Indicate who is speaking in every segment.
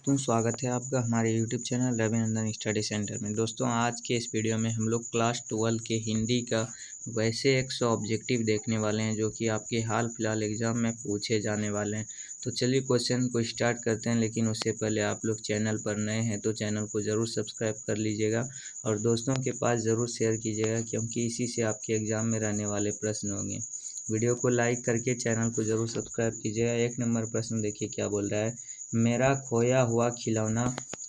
Speaker 1: दोस्तों, स्वागत है आपका हमारे YouTube channel Ravinandan study centre में। दोस्तों, आज के इस वीडियो में हम लोग क्लास 12 के हिंदी का वैसे 100 ऑब्जेक्टिव देखने वाले हैं जो कि आपके हाल फिलहाल एग्ज़ाम में पूछे जाने वाले हैं। तो चलिए क्वेश्चन को स्टार्ट करते हैं, लेकिन उससे पहले आप लोग चैनल पर नए हैं तो चैनल को ज़रूर सब्सक्राइब कर लीजिएगा और दोस्तों के पास ज़रूर शेयर कीजिएगा, क्योंकि इसी से आपके एग्ज़ाम में रहने वाले प्रश्न होंगे। वीडियो को लाइक करके चैनल को ज़रूर सब्सक्राइब कीजिएगा। 1 नंबर प्रश्न देखिए क्या बोल रहा है। मेरा खोया हुआ खिलौना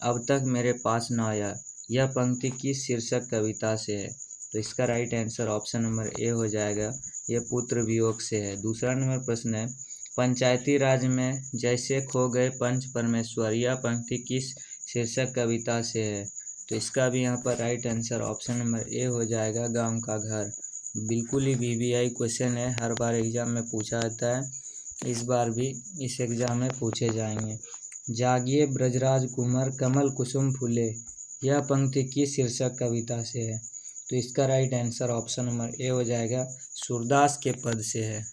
Speaker 1: अब तक मेरे पास न आया, यह पंक्ति किस शीर्षक कविता से है? तो इसका right answer option number A हो जाएगा, यह पुत्र वियोग से है। दूसरा नंबर प्रश्न है, पंचायती राज में जैसे खो गए पंच परमेश्वर, यह पंक्ति किस शीर्षक कविता से है? तो इसका भी यहाँ पर right answer option number A हो जाएगा, गांव का घर। बिल्कुल ही वीवीआई क्वेश्चन है, हर बार एग्जाम में पूछा जाता है, इस बार भी इस एग्जाम में पूछे जाएंगे। जागिए ब्रजराज कुंवर कमल कुसुम फूले, यह पंक्ति किस शीर्षक कविता से है? तो इसका right answer option number A हो जाएगा, सूरदास के पद से है।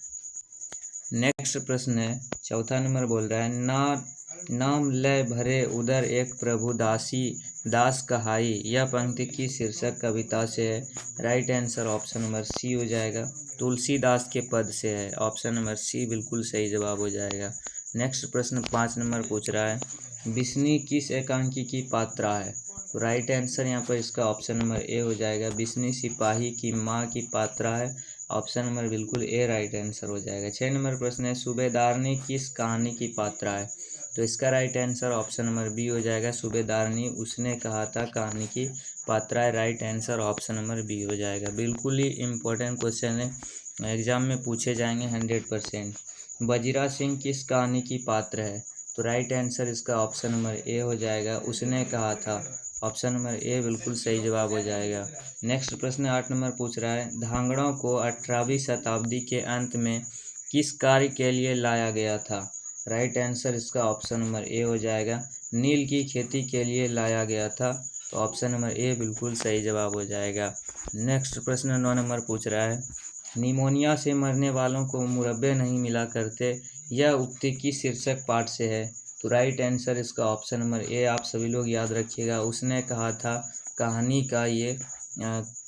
Speaker 1: नेक्स्ट प्रश्न है, चौथा नंबर बोल रहा है, नाम लय भरे उदर एक प्रभु दासी दास कहाई, यह पंक्ति की शीर्षक कविता से है? Right answer option number C हो जाएगा, तुलसीदास के पद से है। ऑप्शन नंबर सी बिल्कुल सही जवाब हो जाएगा। नेक्स्ट प्रश्न 5 नंबर पूछ रहा है, बिस्नी किस एकांकी की पात्रा है? तो राइट आंसर यहाँ पर इसका ऑप्शन नंबर ए हो जाएगा, बिस्नी सिपाही की माँ की पात्रा है। ऑप्शन नंबर बिल्कुल ए राइट आंसर हो जाएगा। 6 नंबर प्रश्न है, सूबेदारनी किस कहानी की पात्रा है? तो इसका right answer option number B हो जाएगा, सूबेदारनी उसने कहा था कहानी की पात्रा है। Right answer option number B हो जाएगा। बिल्कुल ही इम्पोर्टेंट क्वेश्चन है, एग्जाम में पूछे जाएंगे 100%। वजीरा सिंह किस कहानी की पात्र है? तो राइट आंसर इसका ऑप्शन नंबर ए हो जाएगा, उसने कहा था। ऑप्शन नंबर ए बिल्कुल सही जवाब हो जाएगा। नेक्स्ट प्रश्न 8 नंबर पूछ रहा है, धांगड़ों को 18वीं शताब्दी के अंत में किस कार्य के लिए लाया गया था? राइट आंसर इसका ऑप्शन नंबर ए हो जाएगा, नील की खेती के लिए लाया गया था। तो ऑप्शन नंबर ए बिल्कुल सही जवाब हो जाएगा। नेक्स्ट प्रश्न 9 नंबर पूछ रहा है, निमोनिया से मरने वालों को मुरब्बे नहीं मिला करते, यह उक्ति किस शीर्षक पाठ से है? तो राइट आंसर इसका ऑप्शन नंबर ए आप सभी लोग याद रखिएगा, उसने कहा था कहानी का ये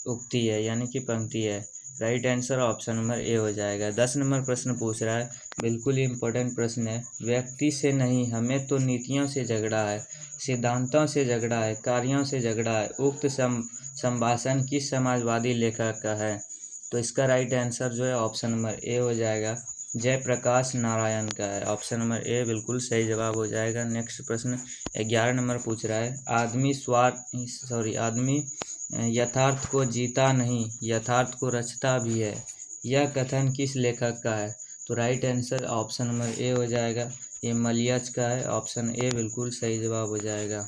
Speaker 1: उक्ति है, यानी कि पंक्ति है। Right answer option number A हो जाएगा। 10 नंबर प्रश्न पूछ रहा है, बिल्कुल ही इम्पोर्टेंट प्रश्न है, व्यक्ति से नहीं हमें तो नीतियों से झगड़ा है, सिद्धांतों से झगड़ा है, कार्यों से झगड़ा है, उक्त संभाषण किस समाजवादी लेखक का है? तो इसका राइट आंसर जो है ऑप्शन नंबर ए हो जाएगा, जयप्रकाश नारायण का है। ऑप्शन नंबर ए बिल्कुल सही जवाब हो जाएगा। नेक्स्ट प्रश्न 11 नंबर पूछ रहा है, आदमी यथार्थ को जीता नहीं यथार्थ को रचता भी है, यह कथन किस लेखक का है? तो right answer option number A हो जाएगा, ये मलियाच का है। ऑप्शन ए बिल्कुल सही जवाब हो जाएगा।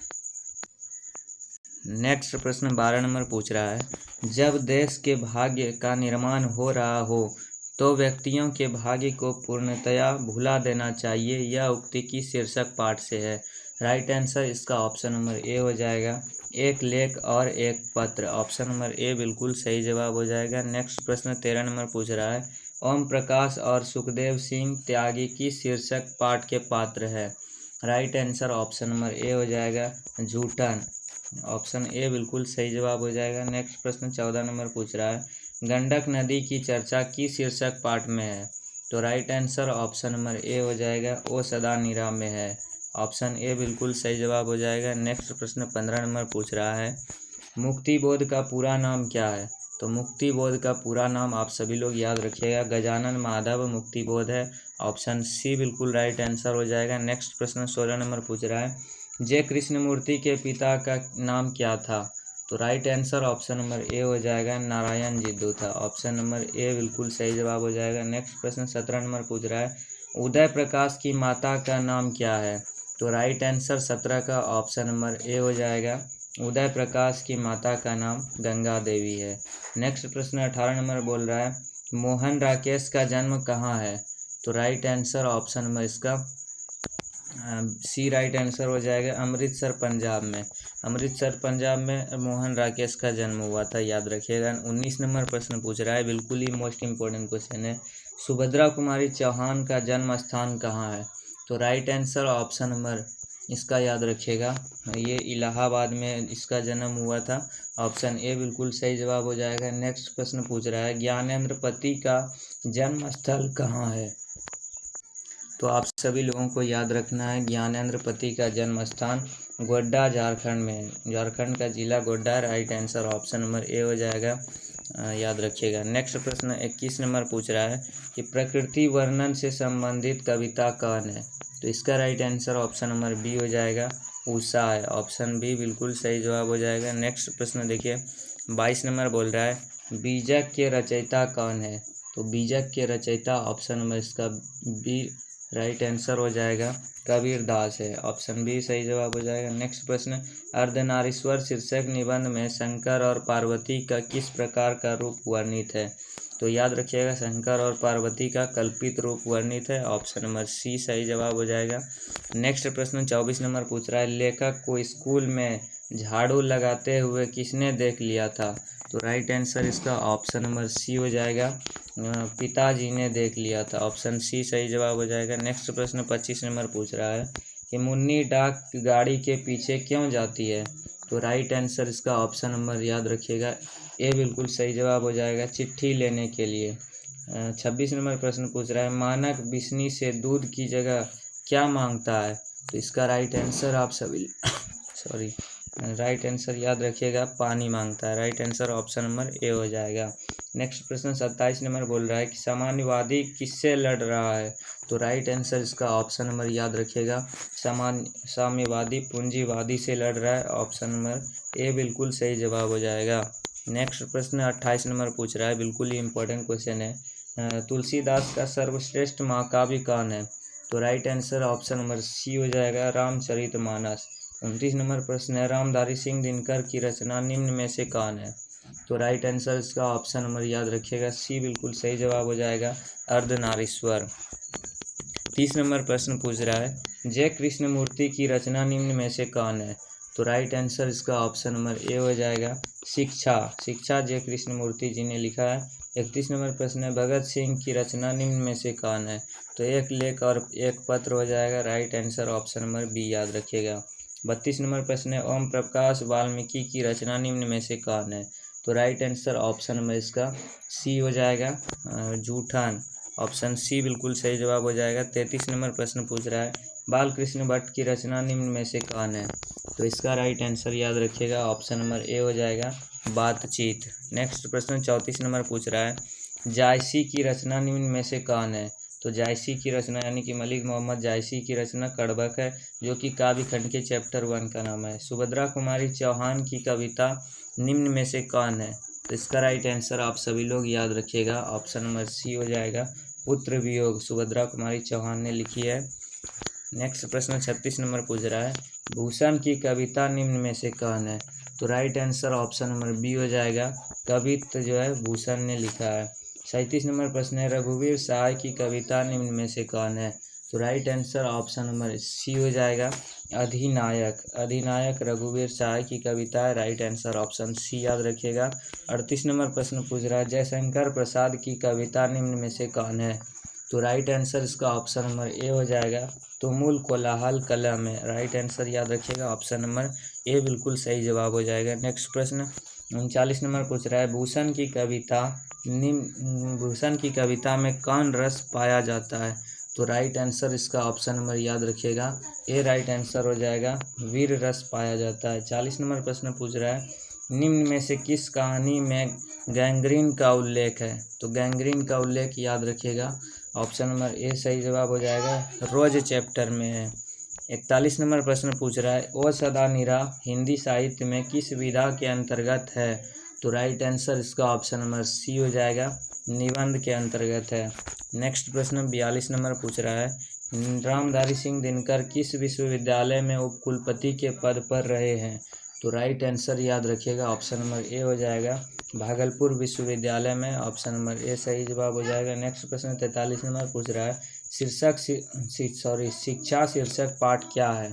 Speaker 1: नेक्स्ट प्रश्न 12 नंबर पूछ रहा है, जब देश के भाग्य का निर्माण हो रहा हो तो व्यक्तियों के भाग्य को पूर्णतया भुला देना चाहिए, यह उक्ति की शीर्षक पाठ से है? राइट आंसर इसका ऑप्शन नंबर ए हो जाएगा, एक लेख और एक पत्र। ऑप्शन नंबर ए बिल्कुल सही जवाब हो जाएगा। नेक्स्ट प्रश्न 13 नंबर पूछ रहा है, ओम प्रकाश और सुखदेव सिंह त्यागी की शीर्षक पाठ के पात्र है? Right answer option number A हो जाएगा, जूठन। ऑप्शन ए बिल्कुल सही जवाब हो जाएगा। नेक्स्ट प्रश्न 14 नंबर पूछ रहा है, गंडक नदी की चर्चा किस शीर्षक पाठ में है? तो right answer option number A हो जाएगा, ओ सदा नीरा में है। ऑप्शन ए बिल्कुल सही जवाब हो जाएगा। नेक्स्ट प्रश्न 15 नंबर पूछ रहा है, मुक्ति बोध का पूरा नाम क्या है? तो मुक्ति बोध का पूरा नाम आप सभी लोग याद रखिएगा, गजानन माधव मुक्ति बोध है। ऑप्शन सी बिल्कुल राइट आंसर हो जाएगा। नेक्स्ट प्रश्न 16 नंबर पूछ रहा है, जय कृष्णमूर्ति के पिता का नाम क्या था? तो right answer option number A हो जाएगा, नारायण जिद्दू था। ऑप्शन नंबर ए बिल्कुल सही जवाब हो जाएगा। नेक्स्ट प्रश्न 17 नंबर पूछ रहा है, उदय प्रकाश की माता का नाम क्या है? तो राइट आंसर 17 का ऑप्शन नंबर ए हो जाएगा, उदय प्रकाश की माता का नाम गंगा देवी है। नेक्स्ट प्रश्न 18 नंबर बोल रहा है, मोहन राकेश का जन्म कहाँ है? तो राइट आंसर ऑप्शन नंबर इसका सी राइट आंसर हो जाएगा, अमृतसर पंजाब में। अमृतसर पंजाब में मोहन राकेश का जन्म हुआ था, याद रखिएगा। 19 नंबर प्रश्न पूछ रहा है, बिल्कुल ही मोस्ट इंपॉर्टेंट क्वेश्चन है, सुभद्रा कुमारी चौहान का जन्म स्थान कहाँ है? तो राइट आंसर ऑप्शन नंबर इसका याद रखिएगा, ये इलाहाबाद में इसका जन्म हुआ था। ऑप्शन ए बिल्कुल सही जवाब हो जाएगा। नेक्स्ट प्रश्न पूछ रहा है ज्ञानेंद्र पति का जन्म स्थल कहाँ है? तो आप सभी लोगों को याद रखना है, ज्ञानेंद्र पति का जन्म स्थान गोड्डा झारखंड में है। झारखंड का जिला Godda, right answer option number A हो जाएगा, याद रखिएगा। नेक्स्ट प्रश्न 21 नंबर पूछ रहा है कि प्रकृति वर्णन से संबंधित कविता कौन है? तो इसका right answer option number B हो जाएगा, उषा है। ऑप्शन बी बिल्कुल सही जवाब हो जाएगा। नेक्स्ट प्रश्न देखिए 22 नंबर बोल रहा है बीजक के रचयिता कौन है? तो बीजक के रचयिता ऑप्शन नंबर इसका बी राइट आंसर हो जाएगा, कबीर दास है। ऑप्शन बी सही जवाब हो जाएगा। नेक्स्ट प्रश्न अर्धनारीश्वर शीर्षक निबंध में शंकर और पार्वती का किस प्रकार का रूप वर्णित है? तो याद रखिएगा, शंकर और पार्वती का कल्पित रूप वर्णित है। ऑप्शन नंबर सी सही जवाब हो जाएगा। नेक्स्ट प्रश्न 24 नंबर पूछ रहा है लेखक को स्कूल में झाड़ू लगाते हुए किसने देख लिया था? तो राइट आंसर इसका ऑप्शन नंबर सी हो जाएगा, पिताजी ने देख लिया था। ऑप्शन सी सही जवाब हो जाएगा। नेक्स्ट प्रश्न 25 नंबर पूछ रहा है कि मुन्नी डाक गाड़ी के पीछे क्यों जाती है? तो राइट आंसर इसका ऑप्शन नंबर याद रखिएगा, ए बिल्कुल सही जवाब हो जाएगा, चिट्ठी लेने के लिए। 26 नंबर प्रश्न पूछ रहा है मानक बिस्नी से दूध की जगह क्या मांगता है? तो इसका राइट आंसर आप सभी राइट आंसर याद रखिएगा, पानी मांगता है। Right answer option number A हो जाएगा। नेक्स्ट प्रश्न 27 नंबर बोल रहा है कि साम्यवादी किससे लड़ रहा है? तो राइट आंसर इसका ऑप्शन नंबर याद रखिएगा, साम्यवादी पूंजीवादी से लड़ रहा है। ऑप्शन नंबर ए बिल्कुल सही जवाब हो जाएगा। नेक्स्ट प्रश्न 28 नंबर पूछ रहा है, बिल्कुल ही इंपॉर्टेंट क्वेश्चन है, तुलसीदास का सर्वश्रेष्ठ महाकाव्य कौन है? तो right answer option number C हो जाएगा, रामचरितमानस। 29 नंबर प्रश्न है रामधारी सिंह दिनकर की रचना निम्न में से कौन है? तो राइट आंसर इसका ऑप्शन नंबर याद रखिएगा, सी बिल्कुल सही जवाब हो जाएगा, अर्धनारीश्वर। 30 नंबर प्रश्न पूछ रहा है जय कृष्णमूर्ति की रचना निम्न में से कौन है? तो राइट आंसर इसका ऑप्शन नंबर ए हो जाएगा, शिक्षा जय कृष्णमूर्ति जी ने लिखा है। 31 नंबर प्रश्न है भगत सिंह की रचना निम्न में से कौन है? तो एक लेख और एक पत्र हो जाएगा। Right answer option number B याद रखिएगा। 32 नंबर प्रश्न है ओम प्रकाश वाल्मीकि की रचना निम्न में से कौन है? तो राइट आंसर ऑप्शन नंबर इसका सी हो जाएगा, जूठन। ऑप्शन सी बिल्कुल सही जवाब हो जाएगा। 33 नंबर प्रश्न पूछ रहा है बालकृष्ण भट्ट की रचना निम्न में से कौन है? तो इसका राइट आंसर याद रखिएगा, ऑप्शन नंबर ए हो जाएगा, बातचीत। नेक्स्ट प्रश्न 34 नंबर पूछ रहा है जायसी की रचना निम्न में से कौन है? तो जायसी की रचना यानी कि मलिक मोहम्मद जायसी की रचना कड़बक है, जो कि काव्य खंड के चैप्टर 1 का नाम है। सुभद्रा कुमारी चौहान की कविता निम्न में से कौन है? तो इसका राइट आंसर आप सभी लोग याद रखिएगा, ऑप्शन नंबर सी हो जाएगा, पुत्र वियोग। सुभद्रा कुमारी चौहान ने लिखी है। नेक्स्ट प्रश्न 36 नंबर पूछ रहा है भूषण की कविता निम्न में से कौन है? तो right answer option number B हो जाएगा, कवित्त जो है भूषण ने लिखा है। 37 नंबर प्रश्न है रघुवीर सहाय की कविता निम्न में से कौन है? तो right answer option number C हो जाएगा, अधिनायक रघुवीर सहाय की कविता है। राइट आंसर ऑप्शन सी याद रखिएगा। 38 नंबर प्रश्न पूछ रहा है जयशंकर प्रसाद की कविता निम्न में से कौन है? तो राइट आंसर इसका ऑप्शन नंबर ए हो जाएगा, तुमुल कोलाहल कलम है। राइट आंसर याद रखिएगा, ऑप्शन नंबर ए बिल्कुल सही जवाब हो जाएगा। नेक्स्ट प्रश्न 39 नंबर पूछ रहा है भूषण की कविता में कौन रस पाया जाता है? तो राइट आंसर इसका ऑप्शन नंबर याद रखिएगा, ए राइट आंसर हो जाएगा, वीर रस पाया जाता है। 40 नंबर प्रश्न पूछ रहा है निम्न में से किस कहानी में गैंग्रीन का उल्लेख है? तो गैंग्रीन का उल्लेख याद रखिएगा, ऑप्शन नंबर ए सही जवाब हो जाएगा, रोज चैप्टर में है। 41 नंबर प्रश्न पूछ रहा है ओ सदा निरा हिंदी साहित्य में किस विधा के अंतर्गत है? तो राइट आंसर इसका ऑप्शन नंबर सी हो जाएगा, निबंध के अंतर्गत है। नेक्स्ट प्रश्न 42 नंबर पूछ रहा है रामधारी सिंह दिनकर किस विश्वविद्यालय में उपकुलपति के पद पर रहे हैं? तो राइट आंसर याद रखिएगा, ऑप्शन नंबर ए हो जाएगा, भागलपुर विश्वविद्यालय में। ऑप्शन नंबर ए सही जवाब हो जाएगा। नेक्स्ट प्रश्न 43 नंबर पूछ रहा है शिक्षा शीर्षक पाठ क्या है?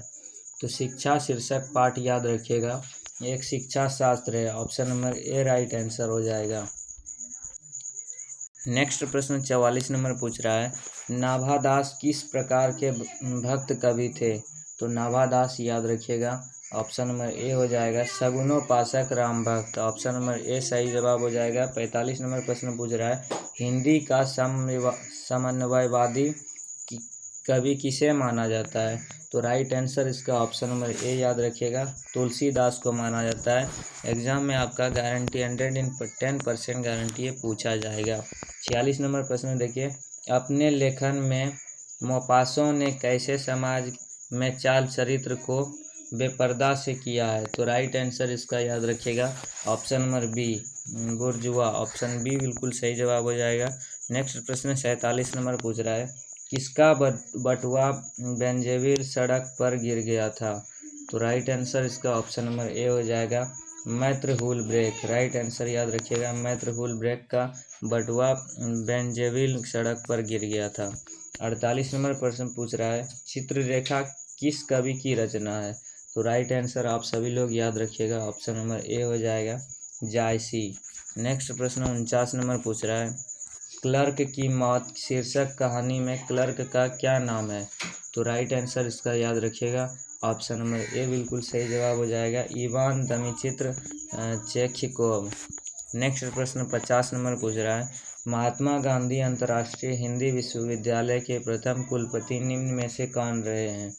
Speaker 1: तो शिक्षा शीर्षक पाठ याद रखिएगा, एक शिक्षा शास्त्र है। Option number A right answer हो जाएगा। नेक्स्ट प्रश्न 44 नंबर पूछ रहा है नाभादास किस प्रकार के भक्त कवि थे? तो नाभादास याद रखिएगा। ऑप्शन नंबर ए हो जाएगा सगुनोपासक राम भक्त। ऑप्शन नंबर ए सही जवाब हो जाएगा। 45 नंबर प्रश्न पूछ रहा है हिंदी का समन्वयवादी कवि किसे माना जाता है? तो राइट आंसर इसका ऑप्शन नंबर ए याद रखिएगा, तुलसीदास को माना जाता है। एग्जाम में आपका गारंटी 110% गारंटी ये पूछा जाएगा। 46 नंबर प्रश्न देखिए, अपने लेखन में मोपासों ने कैसे समाज में चाल चरित्र को बेपर्दा से किया है? तो राइट आंसर इसका याद रखिएगा, option number B बुर्जुआ। Option B बिल्कुल सही जवाब हो जाएगा। नेक्स्ट प्रश्न 47 नंबर पूछ रहा है किसका बटुआ बेंजेविल सड़क पर गिर गया था? तो राइट आंसर इसका ऑप्शन नंबर ए हो जाएगा, मैत्र हुलब्रेक। राइट आंसर याद रखिएगा, मैत्र हुलब्रेक का बटुआ बेंजेविल सड़क पर गिर गया था। 48 नंबर प्रश्न पूछ रहा है चित्ररेखा किस कवि की रचना है? तो राइट आंसर आप सभी लोग याद रखिएगा, ऑप्शन नंबर ए हो जाएगा, जायसी। नेक्स्ट प्रश्न 49 नंबर पूछ रहा है क्लर्क की मौत शीर्षक कहानी में क्लर्क का क्या नाम है? तो राइट आंसर इसका याद रखिएगा, ऑप्शन नंबर ए बिल्कुल सही जवाब हो जाएगा, इवान दमिचित्र चेख्यकोव। नेक्स्ट प्रश्न 50 नंबर पूछ रहा है महात्मा गांधी अंतर्राष्ट्रीय हिंदी विश्वविद्यालय के प्रथम कुलपति निम्न में से कौन रहे हैं?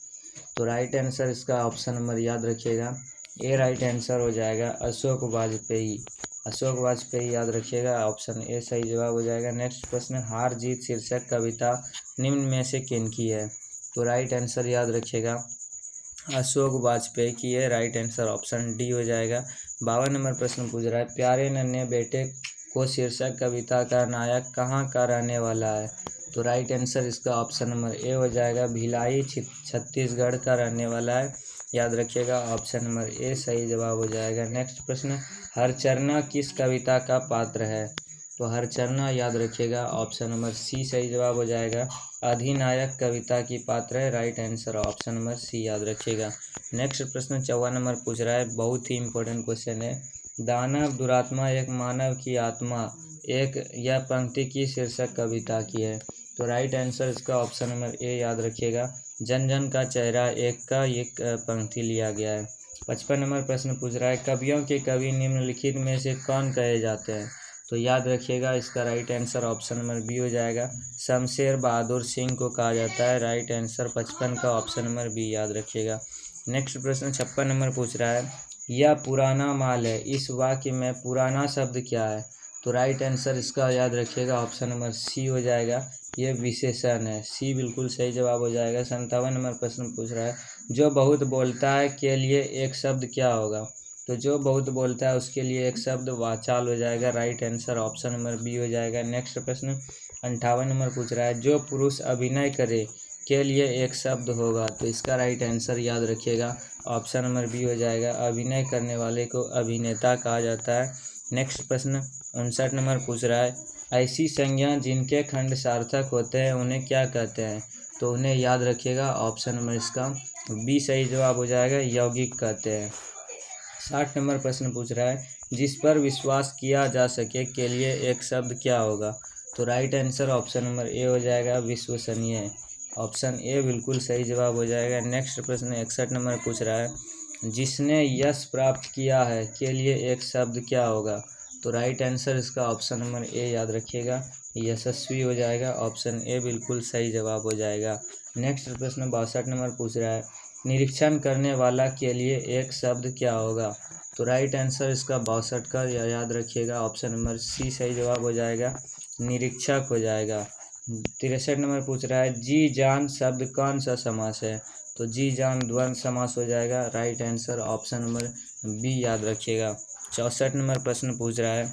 Speaker 1: तो राइट आंसर इसका ऑप्शन नंबर याद रखिएगा, ए राइट आंसर हो जाएगा, अशोक वाजपेयी। अशोक वाजपेयी याद रखिएगा, ऑप्शन ए सही जवाब हो जाएगा। नेक्स्ट प्रश्न हार जीत शीर्षक कविता निम्न में से किनकी है? तो राइट आंसर याद रखिएगा, अशोक वाजपेयी की है। राइट आंसर ऑप्शन डी हो जाएगा। 52 नंबर प्रश्न पूछ रहा है प्यारे नन्हे बेटे को शीर्षक कविता का नायक कहाँ का रहने वाला है? तो राइट आंसर इसका ऑप्शन नंबर ए हो जाएगा, भिलाई छत्तीसगढ़ का रहने वाला है। याद रखिएगा, ऑप्शन नंबर ए सही जवाब हो जाएगा। नेक्स्ट प्रश्न हरचरना किस कविता का पात्र है? तो हरचरना याद रखिएगा, ऑप्शन नंबर सी सही जवाब हो जाएगा, अधिनायक कविता की पात्र है। Right answer option number C याद रखिएगा। नेक्स्ट प्रश्न 54 नंबर पूछ रहा है, बहुत ही इंपॉर्टेंट क्वेश्चन है, दानव दुरात्मा एक मानव की आत्मा एक यह पंक्ति की शीर्षक कविता की है? तो राइट आंसर इसका ऑप्शन नंबर ए याद रखिएगा, जन जन का चेहरा एक का एक पंक्ति लिया गया है। 55 नंबर प्रश्न पूछ रहा है कवियों के कवि निम्नलिखित में से कौन कहे जाते हैं? तो याद रखिएगा, इसका right answer option number B हो जाएगा, शमशेर बहादुर सिंह को कहा जाता है। राइट आंसर 55 का ऑप्शन नंबर बी याद रखिएगा। नेक्स्ट प्रश्न 56 नंबर पूछ रहा है यह पुराना माल है, इस वाक्य में पुराना शब्द क्या है? तो राइट आंसर इसका याद रखिएगा, ऑप्शन नंबर सी हो जाएगा, ये विशेषण है। सी बिल्कुल सही जवाब हो जाएगा। 57 नंबर प्रश्न पूछ रहा है जो बहुत बोलता है के लिए एक शब्द क्या होगा? तो जो बहुत बोलता है उसके लिए एक शब्द वाचाल हो जाएगा। Right answer option number B हो जाएगा। नेक्स्ट प्रश्न 58 नंबर पूछ रहा है जो पुरुष अभिनय करे के लिए एक शब्द होगा? तो इसका राइट आंसर याद रखिएगा, ऑप्शन नंबर बी हो जाएगा, अभिनय करने वाले को अभिनेता कहा जाता है। नेक्स्ट प्रश्न 59 नंबर पूछ रहा है ऐसी संज्ञा जिनके खंड सार्थक होते हैं उन्हें क्या कहते हैं? तो उन्हें याद रखिएगा, ऑप्शन नंबर इसका बी सही जवाब हो जाएगा, यौगिक कहते हैं। 60 नंबर प्रश्न पूछ रहा है जिस पर विश्वास किया जा सके के लिए एक शब्द क्या होगा? तो right answer option number A हो जाएगा, विश्वसनीय। ऑप्शन ए बिल्कुल सही जवाब हो जाएगा। नेक्स्ट प्रश्न 61 नंबर पूछ रहा है जिसने यश प्राप्त किया है के लिए एक शब्द क्या होगा? तो राइट आंसर इसका ऑप्शन नंबर ए याद रखिएगा, यशस्वी हो जाएगा। ऑप्शन ए बिल्कुल सही जवाब हो जाएगा। नेक्स्ट प्रश्न 62 नंबर पूछ रहा है निरीक्षण करने वाला के लिए एक शब्द क्या होगा? तो राइट आंसर इसका 62 का याद रखिएगा, ऑप्शन नंबर सी सही जवाब हो जाएगा, निरीक्षक हो जाएगा। 63 नंबर पूछ रहा है जी जान शब्द कौन सा समास है? तो जी जान द्वंद्व समास हो जाएगा। Right answer option number B याद रखिएगा। 64 नंबर प्रश्न पूछ रहा है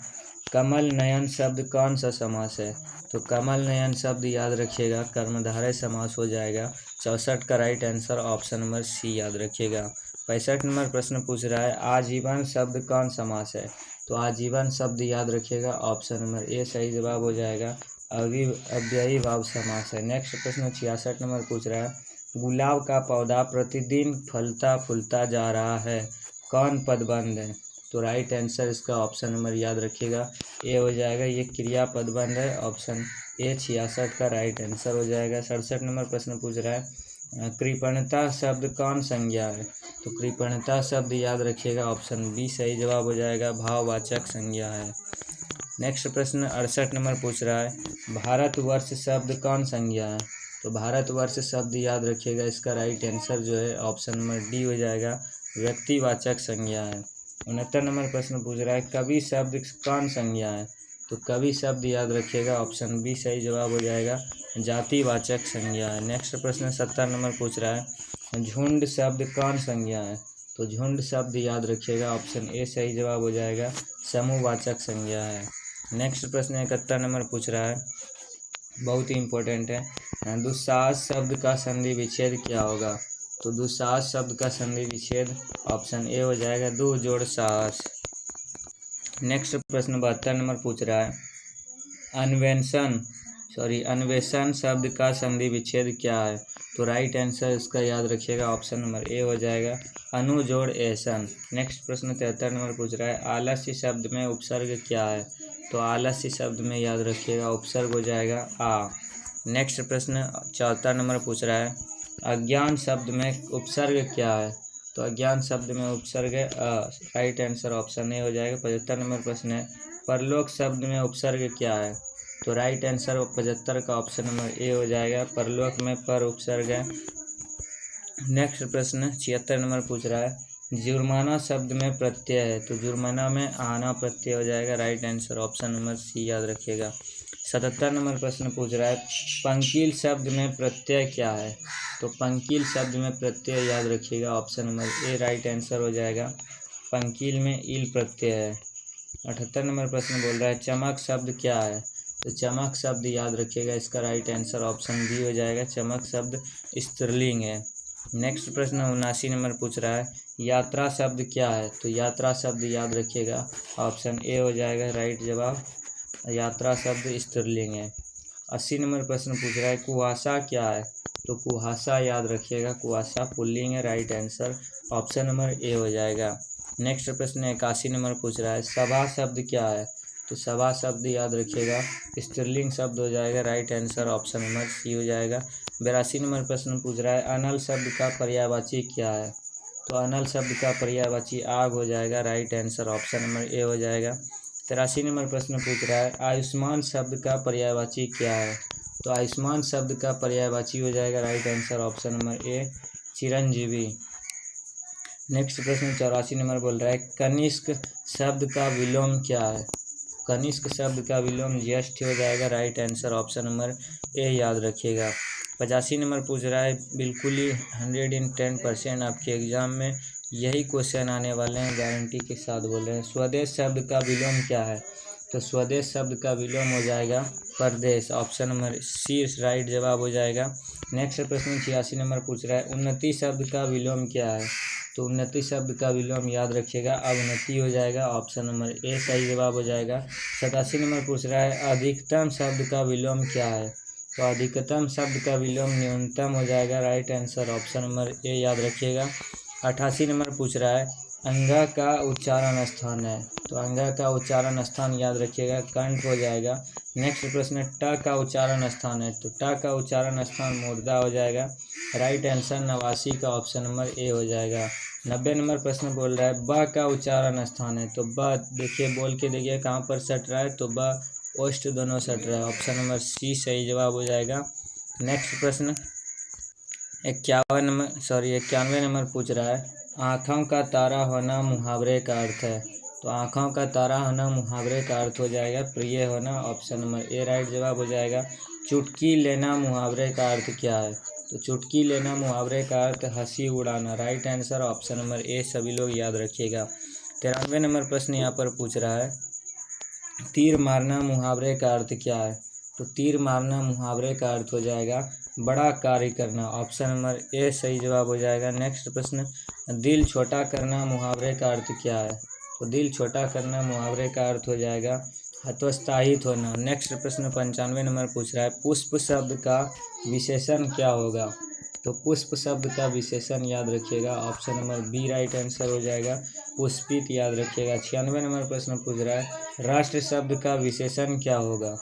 Speaker 1: कमल नयन शब्द कौन सा समास है? तो कमल नयन शब्द याद रखिएगा, कर्मधारय समास हो जाएगा। 64 का right answer option number C याद रखिएगा। 65 नंबर प्रश्न पूछ रहा है आजीवन शब्द कौन समास है? तो आजीवन शब्द याद रखिएगा, ऑप्शन नंबर ए सही जवाब हो जाएगा, अव्ययी भाव समास है। नेक्स्ट प्रश्न 66 नंबर पूछ रहा है गुलाब का पौधा प्रतिदिन फलता फूलता जा रहा है, कौन पदबंध है? तो राइट आंसर इसका ऑप्शन नंबर याद रखिएगा, ए हो जाएगा, ये क्रिया पदबंध है। ऑप्शन ए 66 का राइट आंसर हो जाएगा। 67 नंबर प्रश्न पूछ रहा है कृपणता शब्द कौन संज्ञा है? तो कृपणता शब्द याद रखिएगा ऑप्शन बी सही जवाब हो जाएगा, भाववाचक संज्ञा है। नेक्स्ट प्रश्न 68 नंबर पूछ रहा है, भारतवर्ष शब्द कौन संज्ञा है? तो भारतवर्ष शब्द याद रखिएगा, इसका राइट आंसर जो है ऑप्शन नंबर डी हो जाएगा, व्यक्तिवाचक संज्ञा है। 69 नंबर प्रश्न पूछ रहा है, कवि शब्द कौन संज्ञा है? तो कवि शब्द याद रखिएगा ऑप्शन बी सही जवाब हो जाएगा, जातिवाचक संज्ञा है। नेक्स्ट प्रश्न 70 नंबर पूछ रहा है, झुंड शब्द कौन संज्ञा है? तो झुंड शब्द याद रखिएगा ऑप्शन ए सही जवाब हो जाएगा, समूहवाचक संज्ञा है। नेक्स्ट प्रश्न 71 नंबर पूछ रहा है, बहुत ही इंपॉर्टेंट है, दुस्साहस शब्द का संधि विच्छेद क्या होगा? तो दुस्साहस शब्द का संधि विच्छेद ऑप्शन ए हो जाएगा, दु जोड़ साहस। नेक्स्ट प्रश्न 72 नंबर पूछ रहा है, अन्वेषण शब्द का संधि विच्छेद क्या है? तो राइट आंसर इसका याद रखिएगा ऑप्शन नंबर ए हो जाएगा, अनु जोड़ एसन। नेक्स्ट प्रश्न 73 नंबर पूछ रहा है, आलस्य शब्द में उपसर्ग क्या है? तो आलस्य शब्द में याद रखिएगा उपसर्ग हो जाएगा आ। नेक्स्ट प्रश्न 74 नंबर पूछ रहा है, अज्ञान शब्द में उपसर्ग क्या है? तो अज्ञान शब्द में उपसर्ग है अ। राइट आंसर ऑप्शन ए हो जाएगा। 75 नंबर प्रश्न है, परलोक शब्द में उपसर्ग क्या है? तो राइट आंसर 75 का ऑप्शन नंबर ए हो जाएगा, परलोक में पर उपसर्ग है। नेक्स्ट प्रश्न 76 नंबर पूछ रहा है, जुर्माना शब्द में प्रत्यय है? तो जुर्माना में आना प्रत्यय हो जाएगा, right answer option number C याद रखिएगा। 77 नंबर प्रश्न पूछ रहा है, पंकील शब्द में प्रत्यय क्या है? तो पंकील शब्द में प्रत्यय याद रखिएगा option number A right answer हो जाएगा, पंकील में ईल प्रत्यय है। 78 नंबर प्रश्न बोल रहा है, चमक शब्द क्या है? तो चमक शब्द याद रखिएगा, इसका राइट आंसर ऑप्शन बी हो जाएगा, चमक शब्द स्त्रीलिंग है। नेक्स्ट प्रश्न 79 नंबर पूछ रहा है, यात्रा शब्द क्या है? तो यात्रा शब्द याद रखिएगा ऑप्शन ए हो जाएगा, राइट जवाब, यात्रा शब्द स्त्रीलिंग है। 80 नंबर प्रश्न पूछ रहा है, कुहासा क्या है? तो कुहासा याद रखिएगा, कुहासा पुल्लिंग है, right answer option number A हो जाएगा। नेक्स्ट प्रश्न 81 नंबर पूछ रहा है, सभा शब्द क्या है? तो सभा शब्द याद रखिएगा, स्त्रीलिंग शब्द हो जाएगा, right answer option number C हो जाएगा। 82 नंबर प्रश्न पूछ रहा है, अनल शब्द का पर्यायवाची क्या है? तो अनल शब्द का पर्यायवाची आग हो जाएगा, right answer option number A हो जाएगा। 83 नंबर प्रश्न पूछ रहा है, आयुष्मान शब्द का पर्यायवाची क्या है? तो आयुष्मान शब्द का पर्यायवाची हो जाएगा, right answer option number A, Chiranjeevi. Next प्रश्न 84 नंबर बोल रहा है, कनिष्क शब्द का विलोम क्या है? कनिष्क शब्द का विलोम ज्येष्ठ हो जाएगा, right answer option number A याद रखिएगा। 85 नंबर पूछ रहा है, बिल्कुल ही 110% आपके एग्जाम में यही क्वेश्चन आने वाले हैं, गारंटी के साथ बोल रहे हैं, स्वदेश शब्द का विलोम क्या है? तो स्वदेश शब्द का विलोम हो जाएगा परदेश, ऑप्शन नंबर सी राइट जवाब हो जाएगा। नेक्स्ट प्रश्न 86 नंबर पूछ रहा है, उन्नति शब्द का विलोम क्या है? तो उन्नति शब्द का विलोम याद रखिएगा, अवनति हो जाएगा, ऑप्शन नंबर ए सही जवाब हो जाएगा। 87 नंबर पूछ रहा है, अधिकतम शब्द का विलोम क्या है? तो अधिकतम शब्द का विलोम न्यूनतम हो जाएगा, right answer option number A याद रखिएगा। 88 नंबर पूछ रहा है, अंगा का उच्चारण स्थान है? तो अंगा का उच्चारण स्थान याद रखिएगा, कंठ हो जाएगा। नेक्स्ट प्रश्न, ट का उच्चारण स्थान है? तो ट का उच्चारण स्थान मूर्धा हो जाएगा, राइट आंसर 89 का ऑप्शन नंबर ए हो जाएगा। 90 नंबर प्रश्न बोल रहा है, ब का उच्चारण स्थान है? तो ब देखिए, बोल के देखिए कहाँ पर सट रहा है, तो ब ओष्ठ दोनों सट रहा है, ऑप्शन नंबर सी सही जवाब हो जाएगा। नेक्स्ट प्रश्न 91 नंबर पूछ रहा है, आँखों का तारा होना मुहावरे का अर्थ है? तो आँखों का तारा होना मुहावरे का अर्थ हो जाएगा प्रिय होना, ऑप्शन नंबर ए राइट जवाब हो जाएगा। चुटकी लेना मुहावरे का अर्थ क्या है? तो चुटकी लेना मुहावरे का अर्थ हंसी उड़ाना, right answer option number A सभी लोग याद रखिएगा। 93 नंबर प्रश्न यहाँ पर पूछ रहा है, तीर मारना मुहावरे का अर्थ क्या है? तो तीर मारना मुहावरे का अर्थ हो जाएगा बड़ा कार्य करना, ऑप्शन नंबर ए सही जवाब हो जाएगा। नेक्स्ट प्रश्न, दिल छोटा करना मुहावरे का अर्थ क्या है? तो दिल छोटा करना मुहावरे का अर्थ हो जाएगा हतोत्साहित होना। नेक्स्ट प्रश्न 95 नंबर पूछ रहा है, पुष्प शब्द का विशेषण क्या होगा? तो पुष्प शब्द का विशेषण याद रखिएगा, option number B right answer हो जाएगा, पुष्पित याद रखिएगा। 96 नंबर प्रश्न पूछ रहा है, राष्ट्र शब्द का विशेषण क्या होगा?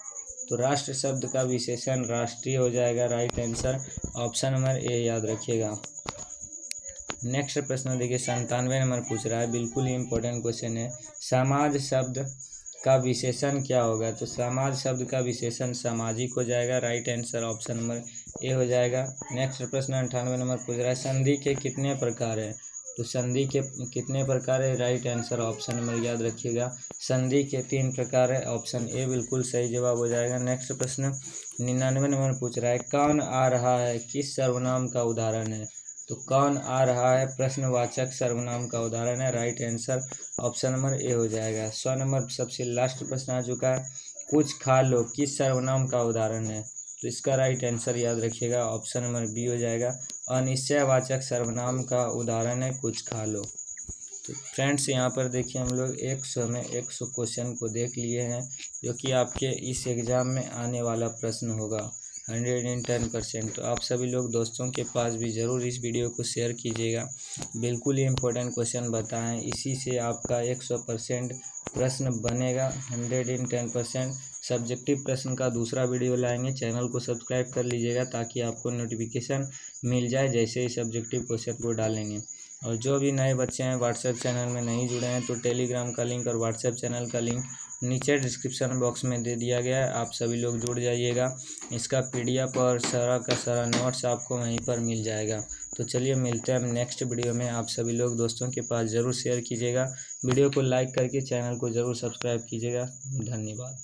Speaker 1: तो राष्ट्र शब्द का विशेषण राष्ट्रीय हो जाएगा, right answer option number A याद रखिएगा। नेक्स्ट प्रश्न देखिए 97 नंबर पूछ रहा है, बिल्कुल ही इंपॉर्टेंट क्वेश्चन है। समाज शब्द का विशेषण क्या होगा? तो समाज शब्द का विशेषण सामाजिक हो जाएगा, right answer option number A हो जाएगा। नेक्स्ट प्रश्न 98 नंबर पूछ रहा है, संधि के कितने प्रकार हैं? तो संधि के कितने प्रकार है? राइट आंसर ऑप्शन नंबर याद रखिएगा, संधि के 3 प्रकार है, ऑप्शन ए बिल्कुल सही जवाब हो जाएगा। नेक्स्ट प्रश्न 99 नंबर पूछ रहा है, कौन आ रहा है किस सर्वनाम का उदाहरण है? तो कौन आ रहा है प्रश्नवाचक सर्वनाम का उदाहरण है, right answer option number A हो जाएगा। 100 नंबर सबसे लास्ट प्रश्न आ चुका है, कुछ खा लो किस सर्वनाम का उदाहरण है? तो इसका राइट आंसर याद रखिएगा, ऑप्शन नंबर बी हो जाएगा, अनिश्चयवाचक सर्वनाम का उदाहरण है कुछ खा लो। तो फ्रेंड्स यहाँ पर देखिए हम लोग 100 क्वेश्चन को देख लिए हैं, जो कि आपके इस एग्ज़ाम में आने वाला प्रश्न होगा 110%। तो आप सभी लोग दोस्तों के पास भी ज़रूर इस वीडियो को शेयर कीजिएगा, बिल्कुल ही इम्पोर्टेंट क्वेश्चन बताएं, इसी से आपका 100% प्रश्न बनेगा। 110% सब्जेक्टिव प्रश्न का दूसरा वीडियो लाएंगे, चैनल को सब्सक्राइब कर लीजिएगा ताकि आपको नोटिफिकेशन मिल जाए जैसे ही सब्जेक्टिव क्वेश्चन को डालेंगे। और जो भी नए बच्चे हैं व्हाट्सएप चैनल में नहीं जुड़े हैं तो टेलीग्राम का लिंक और व्हाट्सएप चैनल का लिंक नीचे डिस्क्रिप्शन बॉक्स में दे दिया गया है, आप सभी लोग जुड़ जाइएगा। इसका PDF और सारा का सारा नोट्स आपको वहीं पर मिल जाएगा। तो चलिए मिलते हैं हम नेक्स्ट वीडियो में, आप सभी लोग दोस्तों के पास ज़रूर शेयर कीजिएगा, वीडियो को लाइक करके चैनल को ज़रूर सब्सक्राइब कीजिएगा। धन्यवाद।